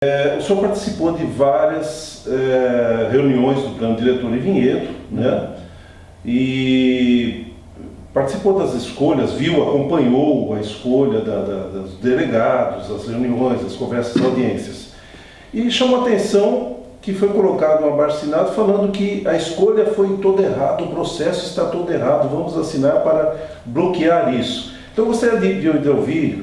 O senhor participou de várias reuniões do plano diretor em Vinhedo, né? E participou das escolhas, acompanhou a escolha dos delegados, as reuniões, as conversas, as audiências. E chamou a atenção que foi colocado um abaixo-assinado falando que a escolha foi toda errada, o processo está todo errado, vamos assinar para bloquear isso. Então, gostaria de ouvir,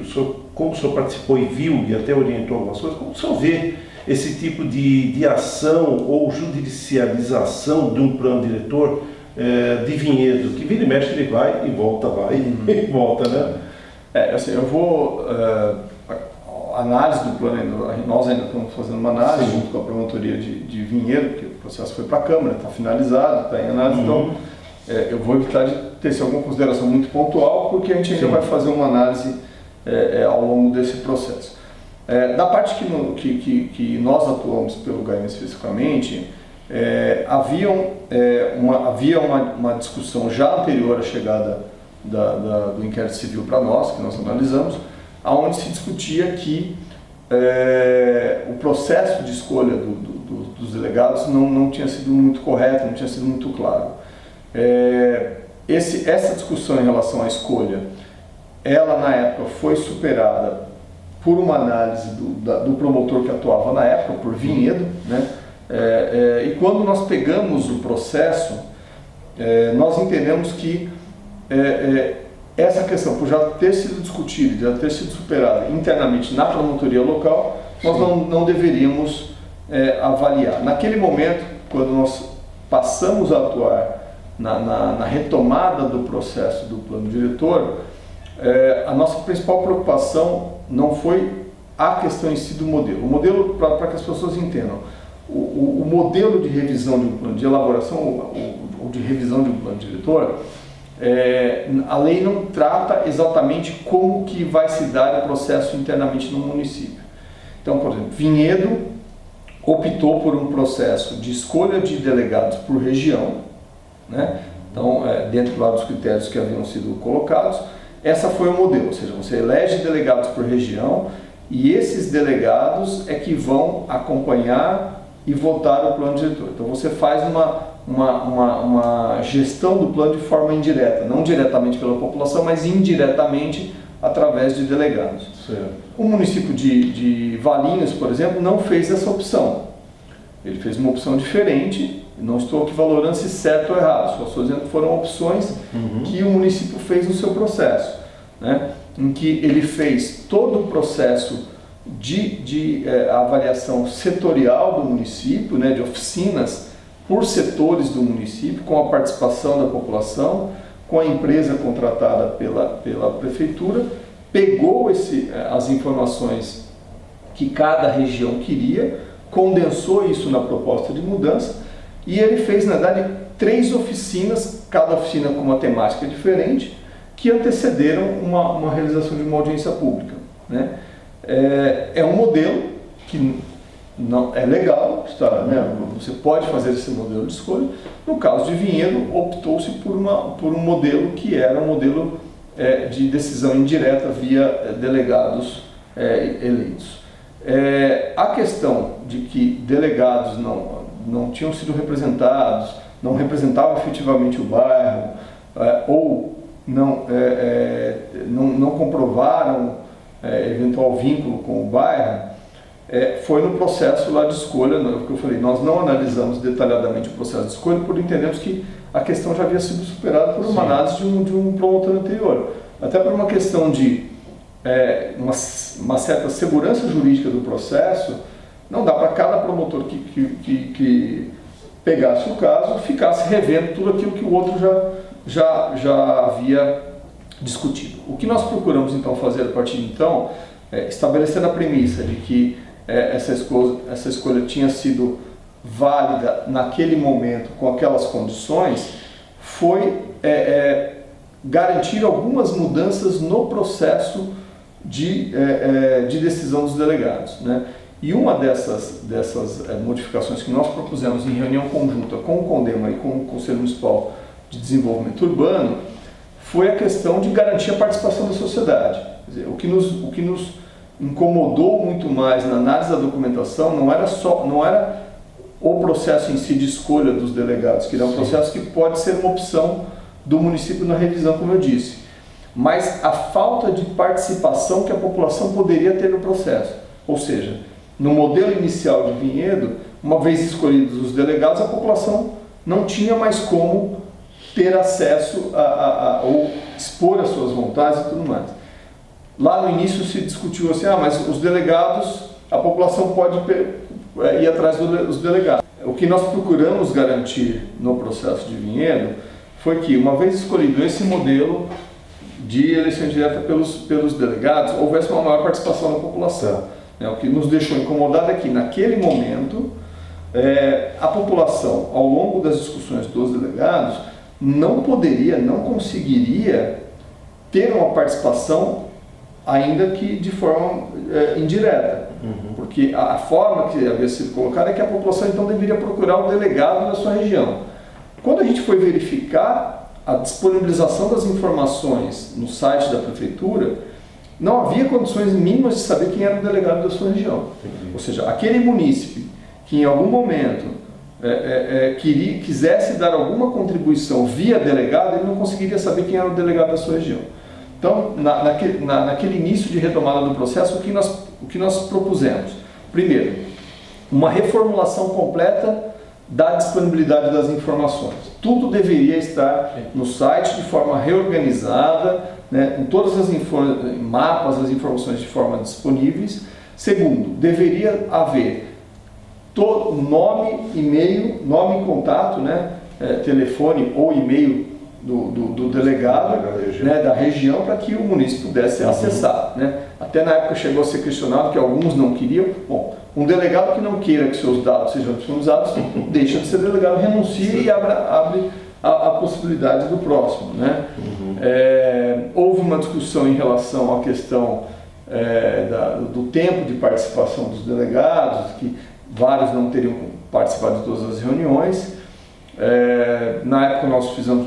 como o senhor participou e viu e até orientou algumas coisas, como o senhor vê esse tipo de ação ou judicialização de um plano diretor de Vinhedo, que vira e mexe, ele vai e volta, e volta, né? Assim, eu vou... A análise do plano, nós ainda estamos fazendo uma análise junto com a promotoria de Vinhedo, porque o processo foi para a Câmara, está finalizado, está em análise, então eu vou evitar de ter alguma consideração muito pontual, porque a gente ainda vai fazer uma análise ao longo desse processo. Da parte que nós atuamos pelo GAIM especificamente, havia uma discussão já anterior à chegada do inquérito civil para nós, que nós analisamos, onde se discutia que o processo de escolha dos delegados não tinha sido muito correto, não tinha sido muito claro. Essa discussão em relação à escolha, ela na época foi superada por uma análise do promotor que atuava na época, por Vinhedo, né? E quando nós pegamos o processo, nós entendemos que essa questão, por já ter sido discutida, já ter sido superada internamente na promotoria local, nós não deveríamos avaliar. Naquele momento, quando nós passamos a atuar na retomada do processo do plano diretor, a nossa principal preocupação não foi a questão em si do modelo. O modelo, para que as pessoas entendam, o modelo de revisão de um plano de elaboração ou de revisão de um plano diretor, a lei não trata exatamente como que vai se dar o processo internamente no município. Então, por exemplo, Vinhedo optou por um processo de escolha de delegados por região, né? Então, dentro lá dos critérios que haviam sido colocados, essa foi o modelo, ou seja, você elege delegados por região e esses delegados é que vão acompanhar e votar o plano diretor. Então, você faz uma gestão do plano de forma indireta, não diretamente pela população, mas indiretamente através de delegados. Certo. O município de Valinhos, por exemplo, não fez essa opção. Ele fez uma opção diferente, não estou aqui valorando se certo ou errado, só estou dizendo que foram opções que o município fez no seu processo, né? Em que ele fez todo o processo de avaliação setorial do município, né, de oficinas por setores do município, com a participação da população, com a empresa contratada pela prefeitura, pegou as informações que cada região queria, condensou isso na proposta de mudança e ele fez, na verdade, 3 oficinas, cada oficina com uma temática diferente, que antecederam uma realização de uma audiência pública, né? É um modelo que não é legal, né? Você pode fazer esse modelo de escolha. No caso de Vinhedo, optou-se por um modelo que era um modelo de decisão indireta via delegados eleitos. A questão de que delegados não tinham sido representados, não representavam efetivamente o bairro, ou não comprovaram eventual vínculo com o bairro, foi no processo lá de escolha, que eu falei, nós não analisamos detalhadamente o processo de escolha, por entendermos que a questão já havia sido superada por uma análise de um promotor anterior. Até por uma questão de uma certa segurança jurídica do processo, não dá para cada promotor que pegasse o caso, ficasse revendo tudo aquilo que o outro já havia discutido. O que nós procuramos então fazer a partir de então, estabelecer a premissa de que essa escolha tinha sido válida naquele momento, com aquelas condições, foi garantir algumas mudanças no processo de decisão dos delegados, né? E uma dessas modificações que nós propusemos em reunião conjunta com o CONDEMA e com o Conselho Municipal de Desenvolvimento Urbano foi a questão de garantir a participação da sociedade. Quer dizer, o que nos incomodou muito mais na análise da documentação não era o processo em si de escolha dos delegados, que é um processo que pode ser uma opção do município na revisão, como eu disse, mas a falta de participação que a população poderia ter no processo. Ou seja, no modelo inicial de Vinhedo, uma vez escolhidos os delegados, a população não tinha mais como ter acesso ou expor as suas vontades e tudo mais. Lá no início se discutiu assim, mas os delegados, a população pode ir atrás dos delegados. O que nós procuramos garantir no processo de Vinhedo foi que, uma vez escolhido esse modelo de eleição direta pelos delegados, houvesse uma maior participação da população. O que nos deixou incomodado é que, naquele momento, a população, ao longo das discussões dos delegados, não conseguiria ter uma participação, ainda que de forma indireta. Porque a forma que havia sido colocada é que a população então deveria procurar o delegado da sua região. Quando a gente foi verificar a disponibilização das informações no site da prefeitura, não havia condições mínimas de saber quem era o delegado da sua região. Ou seja, aquele munícipe que em algum momento quisesse dar alguma contribuição via delegado, ele não conseguiria saber quem era o delegado da sua região. Então, naquele início de retomada do processo, o que nós propusemos? Primeiro, uma reformulação completa da disponibilidade das informações. Tudo deveria estar no site de forma reorganizada, com todas as mapas, as informações de forma disponíveis. Segundo, deveria haver nome, e-mail, nome e contato, telefone ou e-mail do delegado da região, para que o município pudesse acessar. Até na época chegou a ser questionado que alguns não queriam. Bom, um delegado que não queira que seus dados sejam disponibilizados deixa de ser delegado, renuncia e abre a possibilidade do próximo. Houve uma discussão em relação à questão do tempo de participação dos delegados, que vários não teriam participado de todas as reuniões. Na época nós fizemos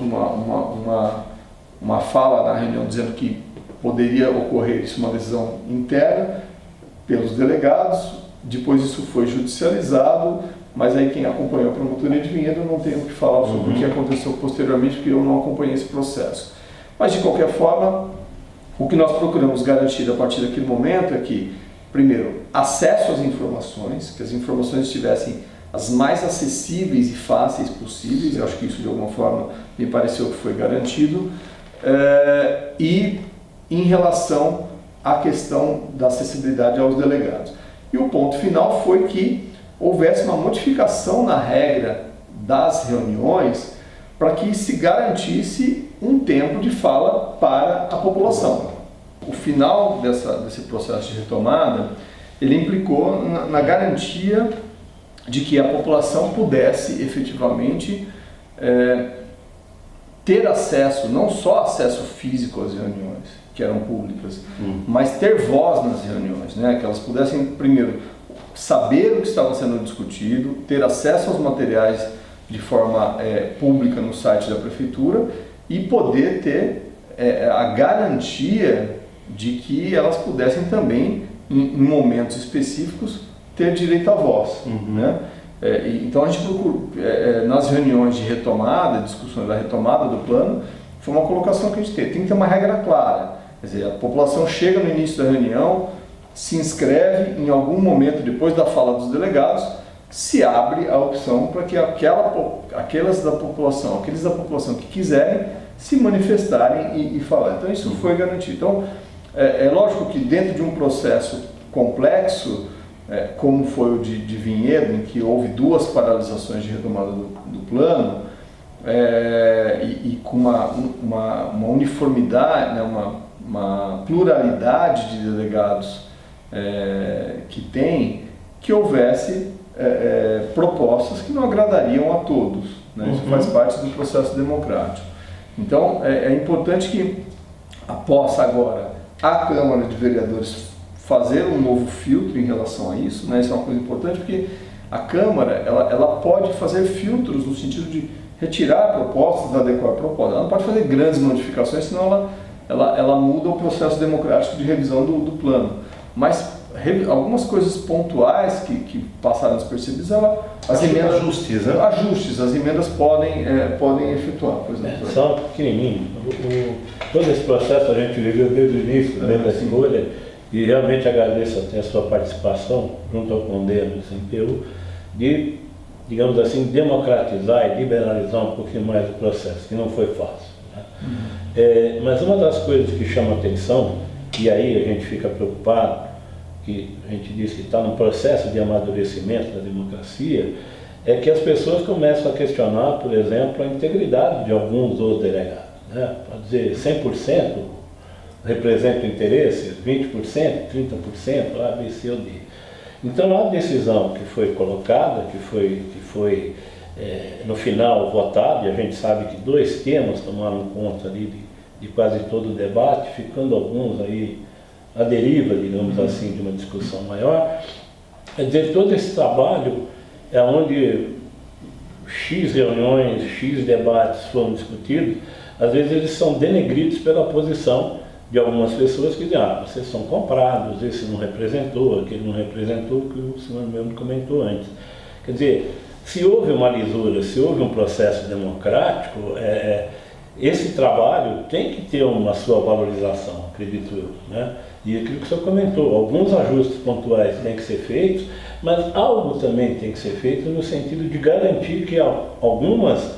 uma fala na reunião dizendo que poderia ocorrer isso, uma decisão interna pelos delegados. Depois isso foi judicializado, mas aí quem acompanhou a promotoria de Vinhedo não tem o que falar sobre o que aconteceu posteriormente, porque eu não acompanhei esse processo. Mas de qualquer forma, o que nós procuramos garantir a partir daquele momento é que, primeiro, acesso às informações, que as informações estivessem as mais acessíveis e fáceis possíveis. Eu acho que isso de alguma forma me pareceu que foi garantido. E em relação à questão da acessibilidade aos delegados. E o ponto final foi que houvesse uma modificação na regra das reuniões para que se garantisse um tempo de fala para a população. O final desse processo de retomada, ele implicou na garantia de que a população pudesse efetivamente ter acesso, não só acesso físico às reuniões, que eram públicas, mas ter voz nas reuniões, que elas pudessem, primeiro, saber o que estava sendo discutido, ter acesso aos materiais de forma pública no site da prefeitura e poder ter a garantia de que elas pudessem também, em momentos específicos, ter direito à voz. Então a gente procura, nas reuniões de retomada, discussões da retomada do plano, foi uma colocação que a gente tem que ter uma regra clara. Quer dizer, a população chega no início da reunião, se inscreve, em algum momento depois da fala dos delegados, se abre a opção para que aqueles da população que quiserem se manifestarem e falar. Então isso foi garantido. Então é lógico que dentro de um processo complexo, como foi o de Vinhedo, em que houve 2 paralisações de retomada do plano, e com uma uniformidade, uma pluralidade de delegados que houvesse propostas que não agradariam a todos. Isso faz parte do processo democrático. Então é importante que, após agora a Câmara de Vereadores fazer um novo filtro em relação a isso, Isso é uma coisa importante, porque a Câmara ela pode fazer filtros no sentido de retirar propostas, adequar propostas. Ela não pode fazer grandes modificações, senão ela muda o processo democrático de revisão do plano. mas algumas coisas pontuais que passaram despercebidas, as emendas podem efetuar. Por exemplo. Só pequenininho. Todo esse processo a gente viveu desde o início, desde a escolha, e realmente agradeço até a sua participação junto ao CONDEA no CNPU, de, digamos assim, democratizar e liberalizar um pouquinho mais o processo, que não foi fácil. Né? Mas uma das coisas que chama atenção, e aí a gente fica preocupado, que a gente diz que está num processo de amadurecimento da democracia, é que as pessoas começam a questionar, por exemplo, a integridade de alguns dos delegados. Né? Pode dizer 100% representa interesses, 20%, 30%, A, B, C ou D. Então a decisão que foi colocada, que foi no final votada, e a gente sabe que 2 temas tomaram conta ali de quase todo o debate, ficando alguns aí à deriva, digamos assim, de uma discussão maior. Quer dizer, todo esse trabalho é onde X reuniões, X debates foram discutidos, às vezes eles são denegridos pela posição de algumas pessoas que dizem, vocês são comprados, esse não representou, aquele não representou, que o senhor mesmo comentou antes. Quer dizer, se houve uma lisura, se houve um processo democrático, esse trabalho tem que ter uma sua valorização, acredito eu, né? E aquilo que o senhor comentou, alguns ajustes pontuais têm que ser feitos, mas algo também tem que ser feito no sentido de garantir que algumas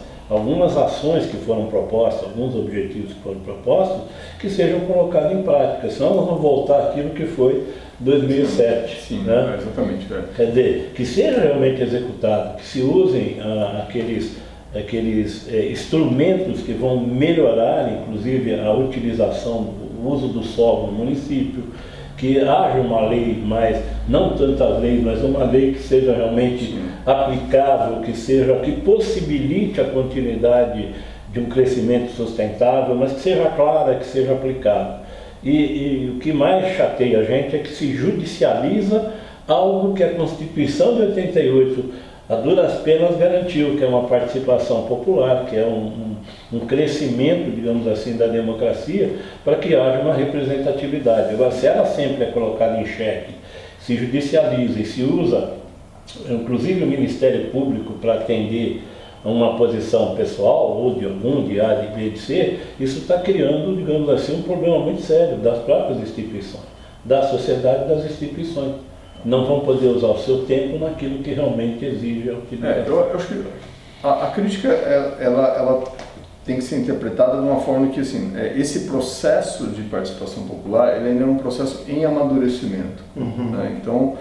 ações que foram propostas, alguns objetivos que foram propostos, que sejam colocados em prática, senão nós vamos voltar àquilo que foi 2007. Sim, né? Exatamente. Quer dizer, que seja realmente executado, que se usem aqueles instrumentos que vão melhorar, inclusive, a utilização, o uso do solo no município, que haja uma lei, mas não tantas leis, mas uma lei que seja realmente aplicável, que possibilite a continuidade de um crescimento sustentável, mas que seja clara, que seja aplicável. E o que mais chateia a gente é que se judicializa algo que a Constituição de 88 a duras penas garantiu, que é uma participação popular, que é um crescimento, digamos assim, da democracia, para que haja uma representatividade. Agora, se ela sempre é colocada em xeque, se judicializa e se usa, inclusive o Ministério Público, para atender a uma posição pessoal, ou de algum, de A, de B, de C, isso está criando, digamos assim, um problema muito sério das próprias instituições, da sociedade e das instituições. Não vão poder usar o seu tempo naquilo que realmente exige a utilidade. Eu acho que a crítica ela tem que ser interpretada de uma forma que, assim, esse processo de participação popular, ele ainda é um processo em amadurecimento. Né? Então,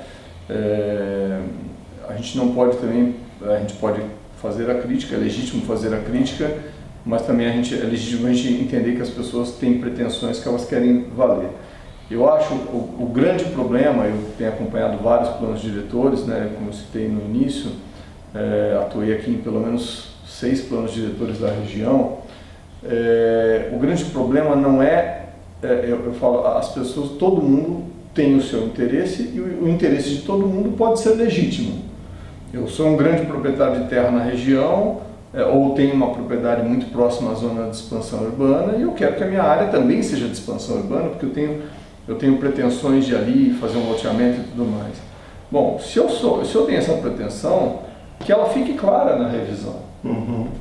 a gente não pode também, a gente pode fazer a crítica, é legítimo fazer a crítica, mas também é legítimo a gente entender que as pessoas têm pretensões que elas querem valer. Eu acho o grande problema, eu tenho acompanhado vários planos diretores, né, como eu citei no início, atuei aqui em pelo menos 6 planos diretores da região. O grande problema não eu falo, as pessoas, todo mundo tem o seu interesse e o interesse de todo mundo pode ser legítimo. Eu sou um grande proprietário de terra na região, ou tenho uma propriedade muito próxima à zona de expansão urbana e eu quero que a minha área também seja de expansão urbana, porque eu tenho pretensões de ali fazer um loteamento e tudo mais. Bom, se eu tenho essa pretensão, que ela fique clara na revisão.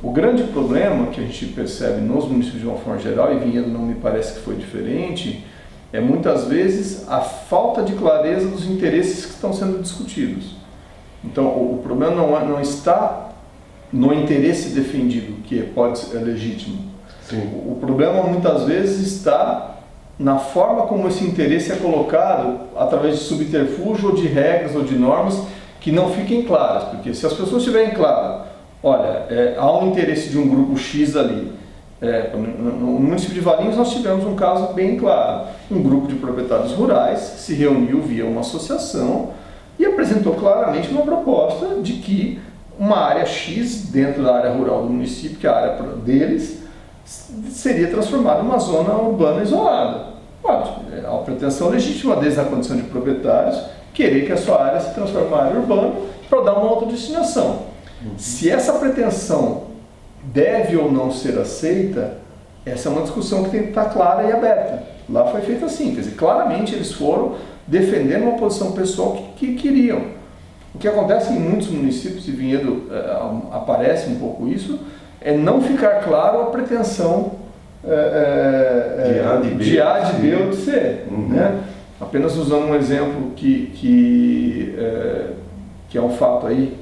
O grande problema que a gente percebe nos municípios de uma forma geral, e Vinhedo não me parece que foi diferente, é muitas vezes a falta de clareza dos interesses que estão sendo discutidos. Então, o problema não está no interesse defendido, que pode ser legítimo. Sim. O problema muitas vezes está na forma como esse interesse é colocado através de subterfúgio ou de regras ou de normas que não fiquem claras, porque se as pessoas tiverem claro, olha, há um interesse de um grupo X ali. No município de Valinhos nós tivemos um caso bem claro. Um grupo de proprietários rurais se reuniu via uma associação e apresentou claramente uma proposta de que uma área X dentro da área rural do município, que é a área deles, seria transformada em uma zona urbana isolada. É uma pretensão legítima desde a condição de proprietários querer que a sua área se transforme em área urbana para dar uma outra destinação. Se essa pretensão deve ou não ser aceita, essa é uma discussão que tem que estar clara e aberta. Lá foi feito assim, quer dizer, claramente eles foram defendendo uma posição pessoal que queriam. O que acontece em muitos municípios, e Vinhedo aparece um pouco isso, é não ficar claro a pretensão de A, de B ou de C. Né? Apenas usando um exemplo que é um fato aí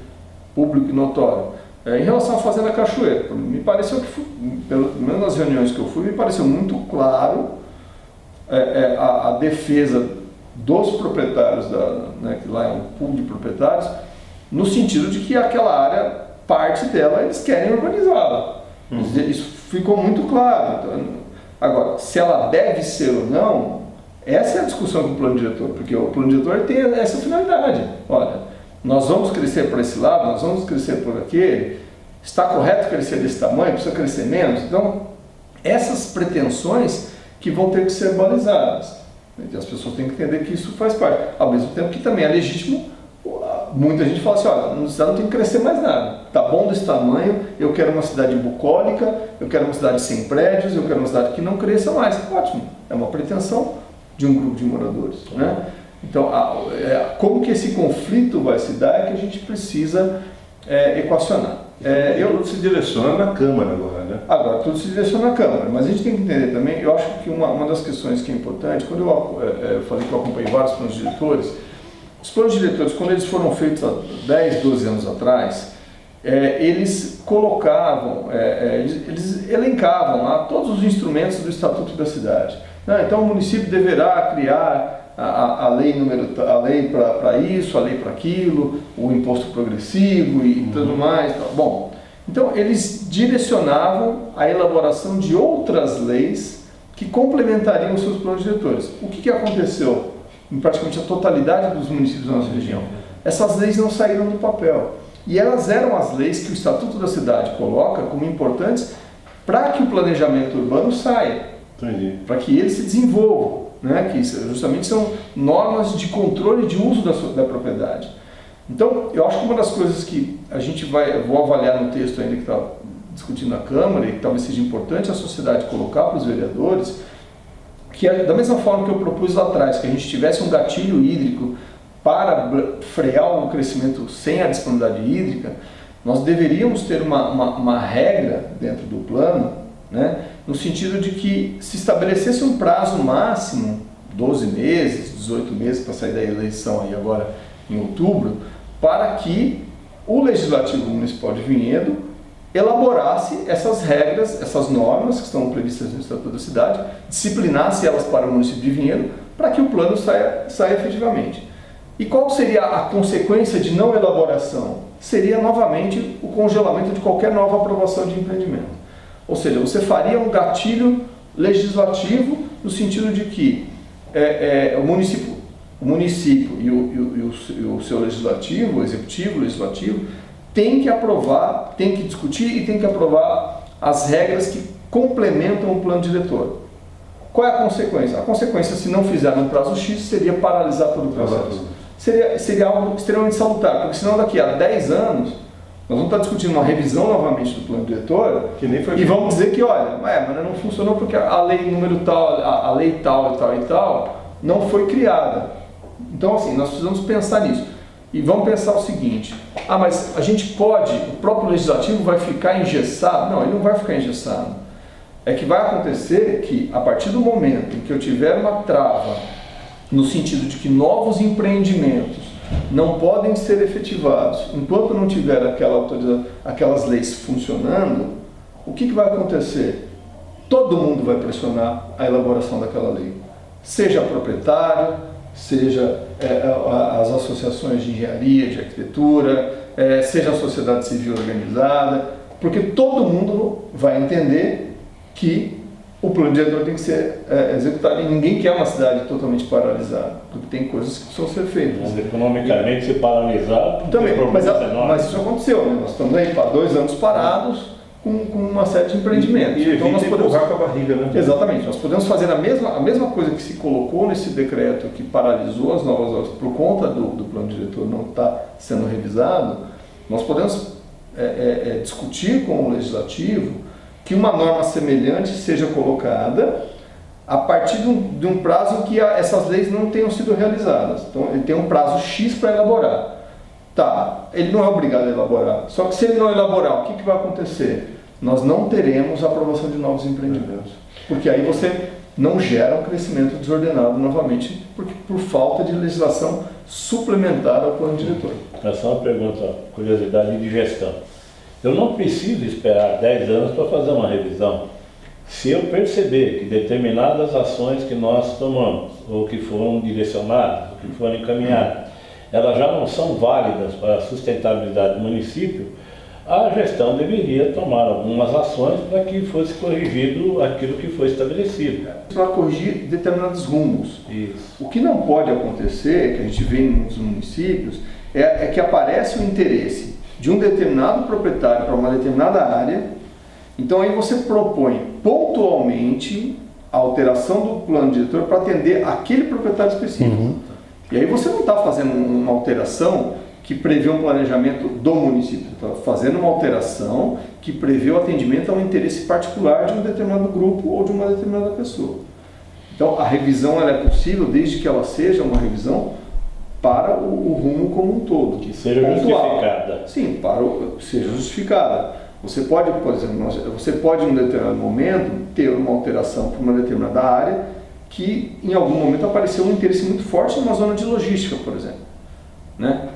público e notório. Em relação à Fazenda Cachoeira, me pareceu que, pelo menos nas reuniões que eu fui, me pareceu muito claro a defesa dos proprietários, né, que lá é um pool de proprietários, no sentido de que aquela área, parte dela, eles querem urbanizá-la. Isso ficou muito claro. Então, agora, se ela deve ser ou não, essa é a discussão com o plano diretor, porque o plano diretor tem essa finalidade. Olha, nós vamos crescer por esse lado, nós vamos crescer por aquele, está correto crescer desse tamanho, precisa crescer menos? Então, essas pretensões que vão ter que ser balizadas. E as pessoas têm que entender que isso faz parte. Ao mesmo tempo que também é legítimo, muita gente fala assim, olha, no estado não tem que crescer mais nada. Está bom desse tamanho, eu quero uma cidade bucólica, eu quero uma cidade sem prédios, eu quero uma cidade que não cresça mais. Ótimo, é uma pretensão de um grupo de moradores. Né? Então, como que esse conflito vai se dar é que a gente precisa equacionar. Tudo se direciona na Câmara agora, né? Agora, tudo se direciona na Câmara, mas a gente tem que entender também, eu acho que uma das questões que é importante, quando eu falei que eu acompanhei vários planos diretores, os planos diretores, quando eles foram feitos há 10, 12 anos atrás, eles colocavam, eles elencavam lá todos os instrumentos do Estatuto da Cidade. Então, o município deverá criar a lei para isso, a lei para aquilo, o imposto progressivo e tudo mais. Bom, então eles direcionavam a elaboração de outras leis que complementariam os seus planos diretores. O que aconteceu em praticamente a totalidade dos municípios da nossa região? Essas leis não saíram do papel. E elas eram as leis que o Estatuto da Cidade coloca como importantes para que o planejamento urbano saia, para que ele se desenvolva. Né, que justamente são normas de controle de uso da propriedade. Então, eu acho que uma das coisas que a gente vou avaliar no texto ainda que está discutindo na Câmara e que talvez seja importante a sociedade colocar para os vereadores, que da mesma forma que eu propus lá atrás, que a gente tivesse um gatilho hídrico para frear o crescimento sem a disponibilidade hídrica, nós deveríamos ter uma regra dentro do plano, né, no sentido de que se estabelecesse um prazo máximo, 12 meses, 18 meses para sair da eleição aí agora em outubro, para que o Legislativo Municipal de Vinhedo elaborasse essas regras, essas normas que estão previstas no Estatuto da Cidade, disciplinasse elas para o município de Vinhedo, para que o plano saia efetivamente. E qual seria a consequência de não elaboração? Seria novamente o congelamento de qualquer nova aprovação de empreendimento. Ou seja, você faria um gatilho legislativo no sentido de que o município e o seu legislativo, o executivo, o legislativo, tem que aprovar, tem que discutir e tem que aprovar as regras que complementam o plano diretor. Qual é a consequência? A consequência, se não fizer no prazo X, seria paralisar todo o processo. Seria algo extremamente salutar, porque senão daqui a 10 anos nós vamos estar discutindo uma revisão novamente do plano diretor e vamos dizer que, olha, mas não funcionou porque a lei número tal, a lei tal e tal e tal não foi criada. Então, assim, nós precisamos pensar nisso. E vamos pensar o seguinte, mas a gente pode, o próprio legislativo vai ficar engessado? Não, ele não vai ficar engessado. É que vai acontecer que, a partir do momento em que eu tiver uma trava, no sentido de que novos empreendimentos não podem ser efetivados enquanto não tiver aquelas leis funcionando, o que vai acontecer? Todo mundo vai pressionar a elaboração daquela lei. Seja proprietário, seja as associações de engenharia, de arquitetura, seja a sociedade civil organizada, porque todo mundo vai entender que o plano diretor tem que ser executado e ninguém quer uma cidade totalmente paralisada, porque tem coisas que precisam ser feitas. Mas economicamente se paralisar também, mas isso aconteceu, né? Nós estamos aí para 2 anos parados com uma série de empreendimentos. Então nós podemos empurrar com a barriga, né? Exatamente, nós podemos fazer a mesma coisa que se colocou nesse decreto que paralisou as novas obras por conta do plano diretor não estar sendo revisado. Nós podemos discutir com o legislativo que uma norma semelhante seja colocada a partir de um prazo em que essas leis não tenham sido realizadas. Então, ele tem um prazo X para elaborar. Tá, ele não é obrigado a elaborar. Só que se ele não elaborar, o que vai acontecer? Nós não teremos a aprovação de novos empreendimentos. Porque aí você não gera um crescimento desordenado novamente, porque por falta de legislação suplementar ao plano diretor. É só uma pergunta, curiosidade de gestão. Eu não preciso esperar 10 anos para fazer uma revisão. Se eu perceber que determinadas ações que nós tomamos, ou que foram direcionadas, ou que foram encaminhadas, elas já não são válidas para a sustentabilidade do município, a gestão deveria tomar algumas ações para que fosse corrigido aquilo que foi estabelecido. Para corrigir determinados rumos. Isso. O que não pode acontecer, que a gente vê em muitos municípios, é que aparece o interesse de um determinado proprietário para uma determinada área, então aí você propõe pontualmente a alteração do plano diretor para atender aquele proprietário específico. E aí você não está fazendo uma alteração que prevê um planejamento do município, está fazendo uma alteração que prevê o atendimento a um interesse particular de um determinado grupo ou de uma determinada pessoa. Então a revisão ela é possível desde que ela seja uma revisão para o rumo como um todo. Que seja pontual. justificada. Sim, seja justificada. Você pode, por exemplo, você pode em um determinado momento ter uma alteração para uma determinada área que em algum momento apareceu um interesse muito forte numa zona de logística, por exemplo. Né?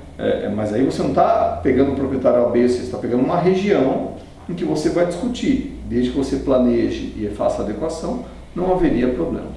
Mas aí você não está pegando o proprietário A, B, você está pegando uma região em que você vai discutir. Desde que você planeje e faça a adequação, não haveria problema.